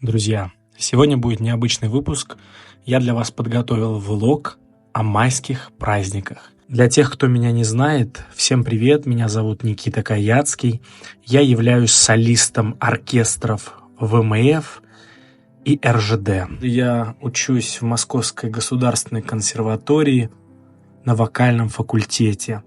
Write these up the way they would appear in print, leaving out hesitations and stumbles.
Друзья, сегодня будет необычный выпуск. Я для вас подготовил влог о майских праздниках. Для тех, кто меня не знает, всем привет, меня зовут Никита Каяцкий. Я являюсь солистом оркестров ВМФ и РЖД. Я учусь в Московской государственной консерватории на вокальном факультете.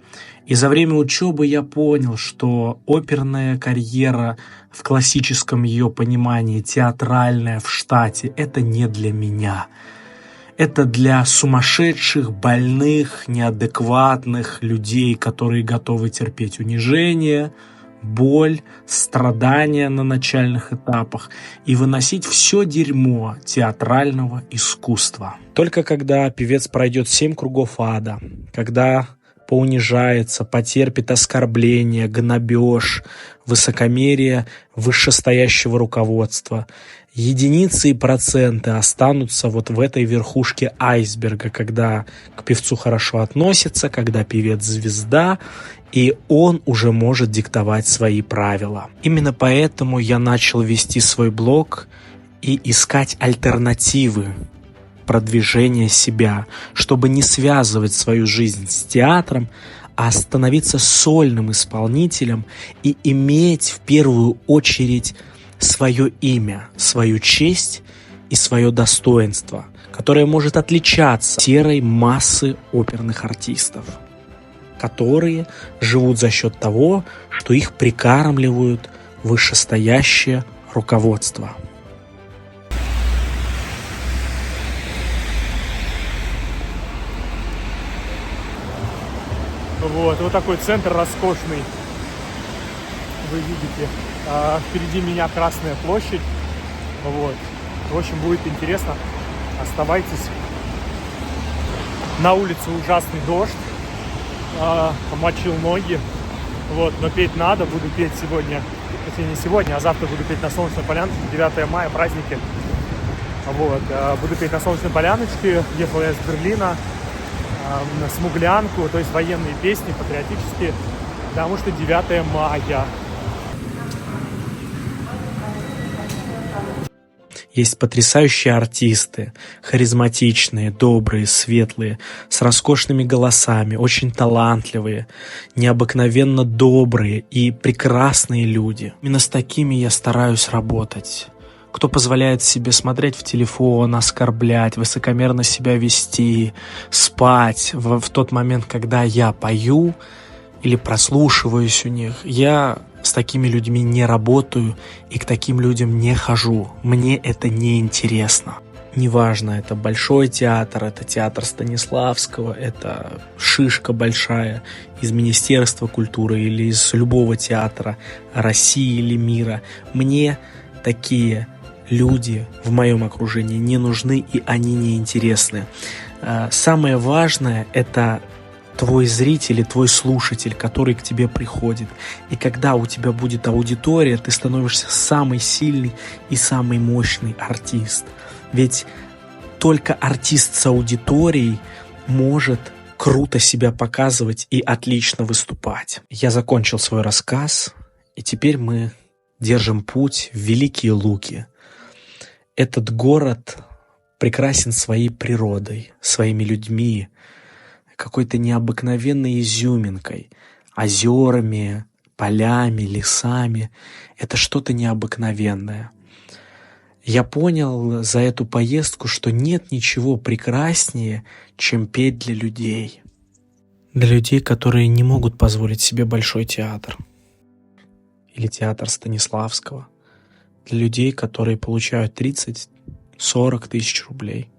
И за время учебы я понял, что оперная карьера в классическом ее понимании, театральная в штате, это не для меня. Это для сумасшедших, больных, неадекватных людей, которые готовы терпеть унижение, боль, страдания на начальных этапах и выносить все дерьмо театрального искусства. Только когда певец пройдет 7 кругов ада, когда поунижается, потерпит оскорбление, гнобеж, высокомерие вышестоящего руководства, единицы и проценты останутся вот в этой верхушке айсберга, когда к певцу хорошо относятся, когда певец звезда, и он уже может диктовать свои правила. Именно поэтому я начал вести свой блог и искать альтернативы продвижения себя, чтобы не связывать свою жизнь с театром, а становиться сольным исполнителем и иметь в первую очередь свое имя, свою честь и свое достоинство, которое может отличаться от серой массы оперных артистов, которые живут за счет того, что их прикармливают вышестоящее руководство. Вот такой центр роскошный. Вы видите, впереди меня Красная площадь. В общем, будет интересно. Оставайтесь. На улице ужасный дождь. Помочил ноги. Но петь надо. Буду петь сегодня. Хотя не сегодня, а завтра буду петь на Солнечной Полянке. 9 мая, праздники. Буду петь на Солнечной Поляночке. Ехал я из Берлина. На Смуглянку, то есть военные песни, патриотические, потому что 9 мая. Есть потрясающие артисты, харизматичные, добрые, светлые, с роскошными голосами, очень талантливые, необыкновенно добрые и прекрасные люди. Именно с такими я стараюсь работать. Кто позволяет себе смотреть в телефон, оскорблять, высокомерно себя вести, спать в тот момент, когда я пою или прослушиваюсь у них. Я с такими людьми не работаю и к таким людям не хожу. Мне это не интересно. Неважно, это Большой театр, это театр Станиславского, это шишка большая из Министерства культуры или из любого театра России или мира. Мне такие люди в моем окружении не нужны, и они не интересны. Самое важное – это твой зритель и твой слушатель, который к тебе приходит. И когда у тебя будет аудитория, ты становишься самый сильный и самый мощный артист. Ведь только артист с аудиторией может круто себя показывать и отлично выступать. Я закончил свой рассказ, и теперь мы держим путь в Великие Луки. Этот город прекрасен своей природой, своими людьми, какой-то необыкновенной изюминкой, озерами, полями, лесами. Это что-то необыкновенное. Я понял за эту поездку, что нет ничего прекраснее, чем петь для людей. Для людей, которые не могут позволить себе Большой театр или театр Станиславского. Для людей, которые получают 30-40 тысяч рублей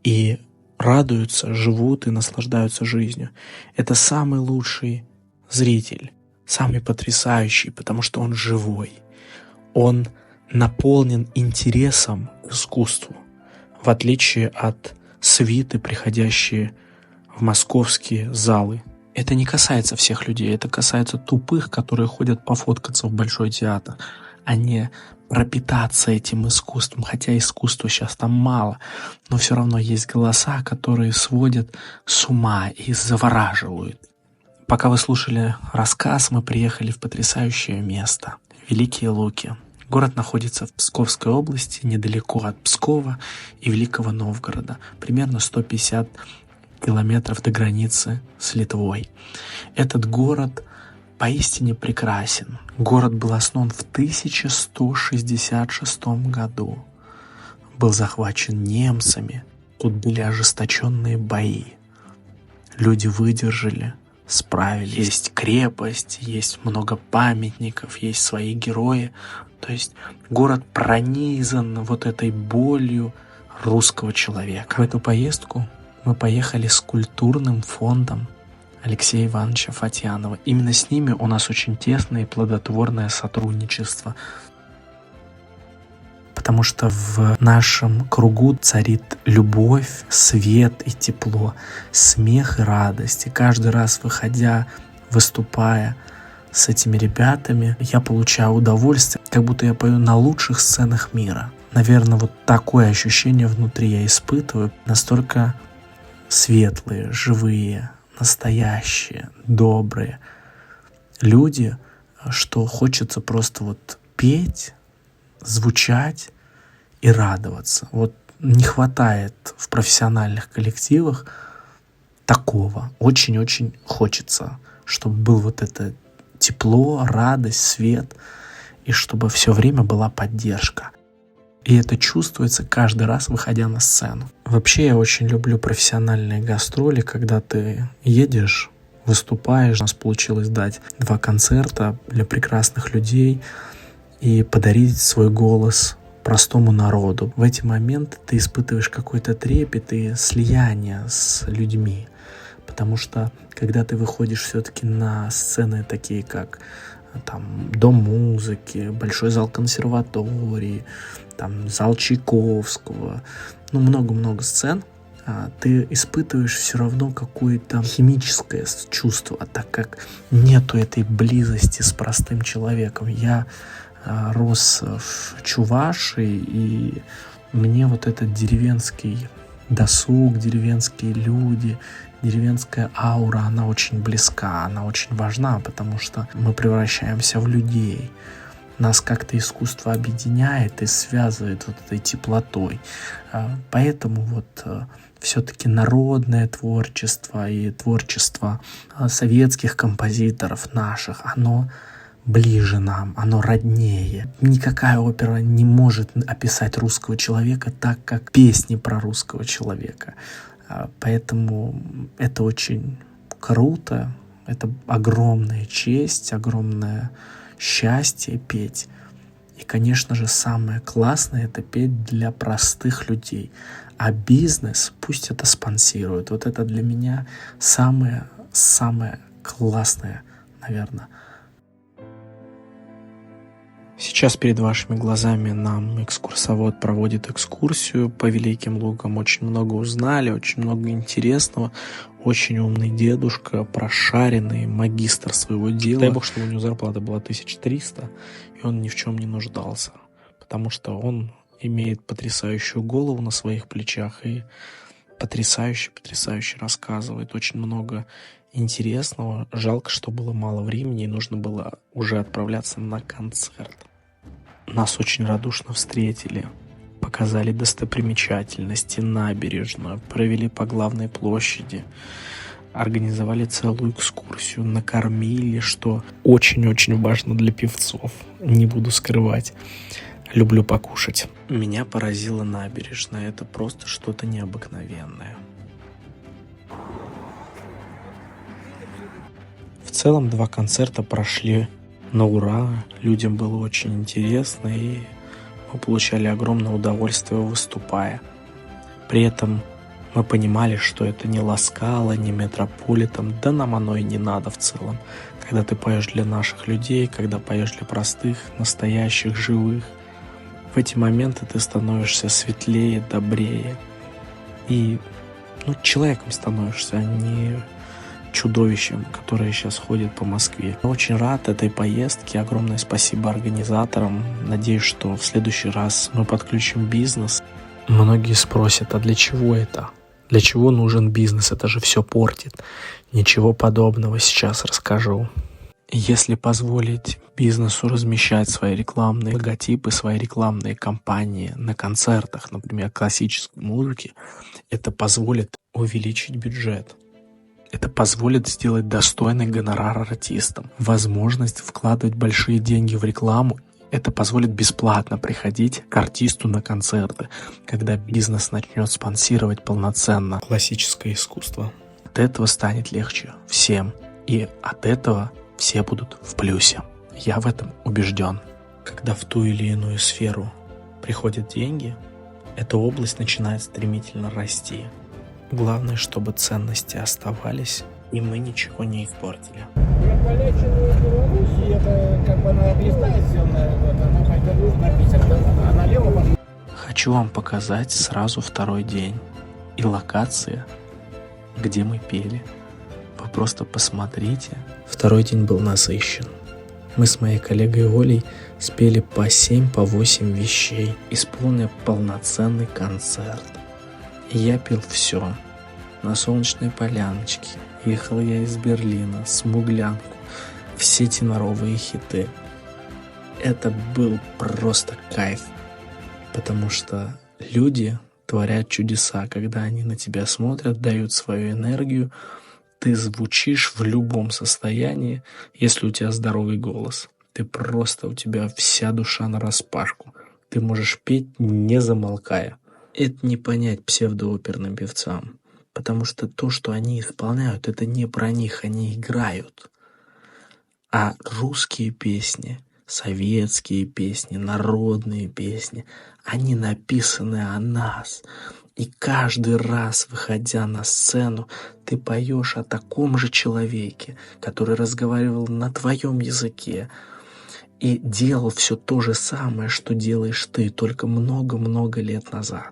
и радуются, живут и наслаждаются жизнью. Это самый лучший зритель, самый потрясающий, потому что он живой. Он наполнен интересом к искусству, в отличие от свиты, приходящие в московские залы. Это не касается всех людей, это касается тупых, которые ходят пофоткаться в Большой театр, а не пропитаться этим искусством. Хотя искусства сейчас там мало, но все равно есть голоса, которые сводят с ума и завораживают. Пока вы слушали рассказ, мы приехали в потрясающее место – Великие Луки. Город находится в Псковской области, недалеко от Пскова и Великого Новгорода, примерно 150 километров до границы с Литвой. Этот город поистине прекрасен. Город был основан в 1166 году. Был захвачен немцами. Тут были ожесточенные бои. Люди выдержали, справились. Есть крепость, есть много памятников, есть свои герои. То есть город пронизан вот этой болью русского человека. В эту поездку мы поехали с культурным фондом Алексея Ивановича Фатьянова. Именно с ними у нас очень тесное и плодотворное сотрудничество. Потому что в нашем кругу царит любовь, свет и тепло, смех и радость. И каждый раз, выходя, выступая с этими ребятами, я получаю удовольствие, как будто я пою на лучших сценах мира. Наверное, вот такое ощущение внутри я испытываю. Настолько светлые, живые, настоящие, добрые люди, что хочется просто вот петь, звучать и радоваться. Вот не хватает в профессиональных коллективах такого. Очень-очень хочется, чтобы был вот это тепло, радость, свет, и чтобы все время была поддержка. И это чувствуется каждый раз, выходя на сцену. Вообще я очень люблю профессиональные гастроли, когда ты едешь, выступаешь. У нас получилось дать 2 концерта для прекрасных людей и подарить свой голос простому народу. В эти моменты ты испытываешь какой-то трепет и слияние с людьми. Потому что когда ты выходишь все-таки на сцены такие, как там Дом музыки, Большой зал консерватории, там зал Чайковского, много-много сцен, ты испытываешь все равно какое-то химическое чувство, так как нету этой близости с простым человеком. Я рос в Чувашии, и мне вот этот деревенский досуг, деревенские люди, деревенская аура, она очень близка, она очень важна, потому что мы превращаемся в людей. Нас как-то искусство объединяет и связывает вот этой теплотой. Поэтому вот все-таки народное творчество и творчество советских композиторов наших, оно ближе нам, оно роднее. Никакая опера не может описать русского человека так, как песни про русского человека. Поэтому это очень круто, это огромная честь, огромное счастье петь. И, конечно же, самое классное — это петь для простых людей. А бизнес пусть это спонсирует. Вот это для меня самое классное, наверное. Сейчас перед вашими глазами нам экскурсовод проводит экскурсию по Великим Лугам. Очень много узнали, очень много интересного. Очень умный дедушка, прошаренный, магистр своего дела. Дай бог, чтобы у него зарплата была 1300, и он ни в чем не нуждался. Потому что он имеет потрясающую голову на своих плечах и потрясающе рассказывает. Очень много интересного. Жалко, что было мало времени, и нужно было уже отправляться на концерт. Нас очень радушно встретили, показали достопримечательности, набережную, провели по главной площади, организовали целую экскурсию, накормили, что очень-очень важно для певцов, не буду скрывать. Люблю покушать. Меня поразила набережная, это просто что-то необыкновенное. В целом 2 концерта прошли на ура, людям было очень интересно, и мы получали огромное удовольствие, выступая. При этом мы понимали, что это не Ла Скала, не Метрополитен, да нам оно и не надо в целом. Когда ты поешь для наших людей, когда поешь для простых, настоящих, живых, в эти моменты ты становишься светлее, добрее. И человеком становишься, а не чудовищем, которое сейчас ходит по Москве. Я очень рад этой поездке. Огромное спасибо организаторам. Надеюсь, что в следующий раз мы подключим бизнес. Многие спросят, а для чего это? Для чего нужен бизнес? Это же все портит. Ничего подобного, сейчас расскажу. Если позволить бизнесу размещать свои рекламные логотипы, свои рекламные кампании на концертах, например, классической музыки, это позволит увеличить бюджет. Это позволит сделать достойный гонорар артистам. Возможность вкладывать большие деньги в рекламу. Это позволит бесплатно приходить к артисту на концерты, когда бизнес начнет спонсировать полноценно классическое искусство. От этого станет легче всем. И от этого все будут в плюсе. Я в этом убежден. Когда в ту или иную сферу приходят деньги, эта область начинает стремительно расти. Главное, чтобы ценности оставались, и мы ничего не испортили. Хочу вам показать сразу второй день и локации, где мы пели. Вы просто посмотрите. Второй день был насыщен. Мы с моей коллегой Олей спели по 7, по 8 вещей, исполнив полноценный концерт. И я пел все. На Солнечной Поляночке. Ехал я из Берлина, Смуглянку. Все теноровые хиты. Это был просто кайф. Потому что люди творят чудеса, когда они на тебя смотрят, дают свою энергию. Ты звучишь в любом состоянии, если у тебя здоровый голос. У тебя вся душа нараспашку. Ты можешь петь, не замолкая. Это не понять псевдооперным певцам, потому что то, что они исполняют, это не про них, они играют. А русские песни, советские песни, народные песни, они написаны о нас. И каждый раз, выходя на сцену, ты поешь о таком же человеке, который разговаривал на твоем языке и делал все то же самое, что делаешь ты, только много-много лет назад.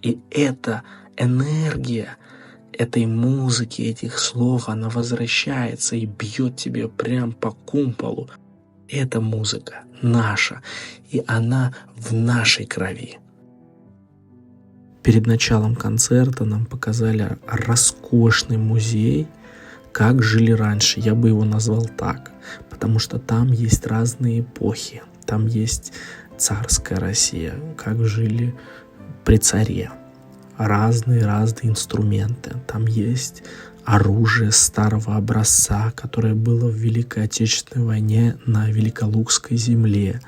И эта энергия этой музыки, этих слов, она возвращается и бьет тебе прям по кумполу. Эта музыка наша, и она в нашей крови. Перед началом концерта нам показали роскошный музей, как жили раньше. Я бы его назвал так, потому что там есть разные эпохи. Там есть царская Россия, как жили при царе. Разные инструменты. Там есть оружие старого образца, которое было в Великой Отечественной войне на Великолукской земле.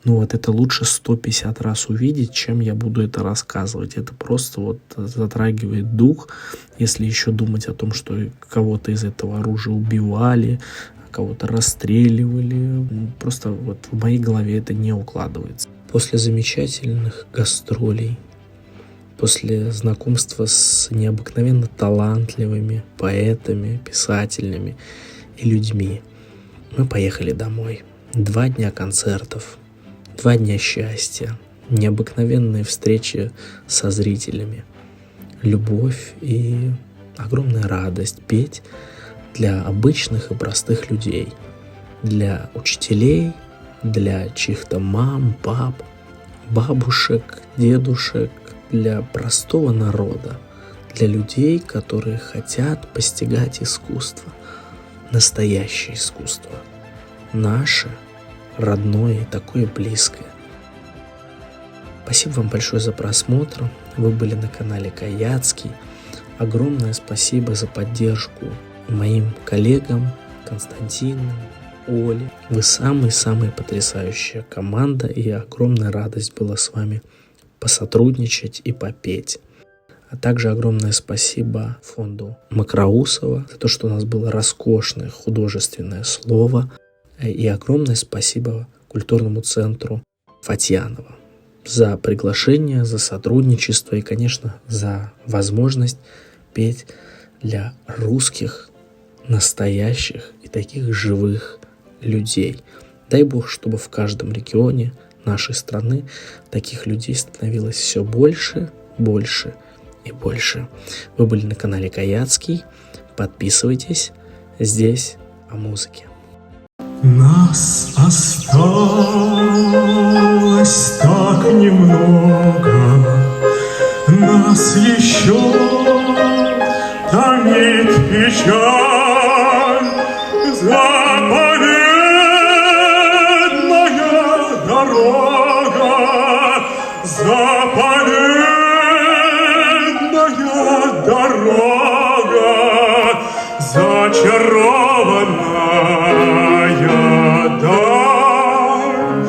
Это лучше 150 раз увидеть, чем я буду это рассказывать. Это просто затрагивает дух, если еще думать о том, что кого-то из этого оружия убивали, кого-то расстреливали. Просто в моей голове это не укладывается. После замечательных гастролей, после знакомства с необыкновенно талантливыми поэтами, писателями и людьми, мы поехали домой. 2 дня концертов, 2 дня счастья, необыкновенные встречи со зрителями, любовь и огромная радость петь для обычных и простых людей, для учителей, для чьих-то мам, пап, бабушек, дедушек, для простого народа, для людей, которые хотят постигать искусство, настоящее искусство, наше, родное и такое близкое. Спасибо вам большое за просмотр. Вы были на канале Каяцкий. Огромное спасибо за поддержку моим коллегам Константину, Оле. Вы самая потрясающая команда, и огромная радость была с вами посотрудничать и попеть. А также огромное спасибо фонду Макроусова за то, что у нас было роскошное художественное слово. И огромное спасибо культурному центру Фатьянова за приглашение, за сотрудничество и, конечно, за возможность петь для русских, настоящих и таких живых людей. Дай Бог, чтобы в каждом регионе нашей страны таких людей становилось все больше, больше и больше. Вы были на канале Каяцкий. Подписывайтесь. Здесь о музыке. Нас осталось так немного, нас еще томит печаль. заповедная дорога, зачарованная даль,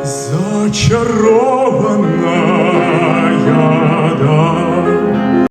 зачарованная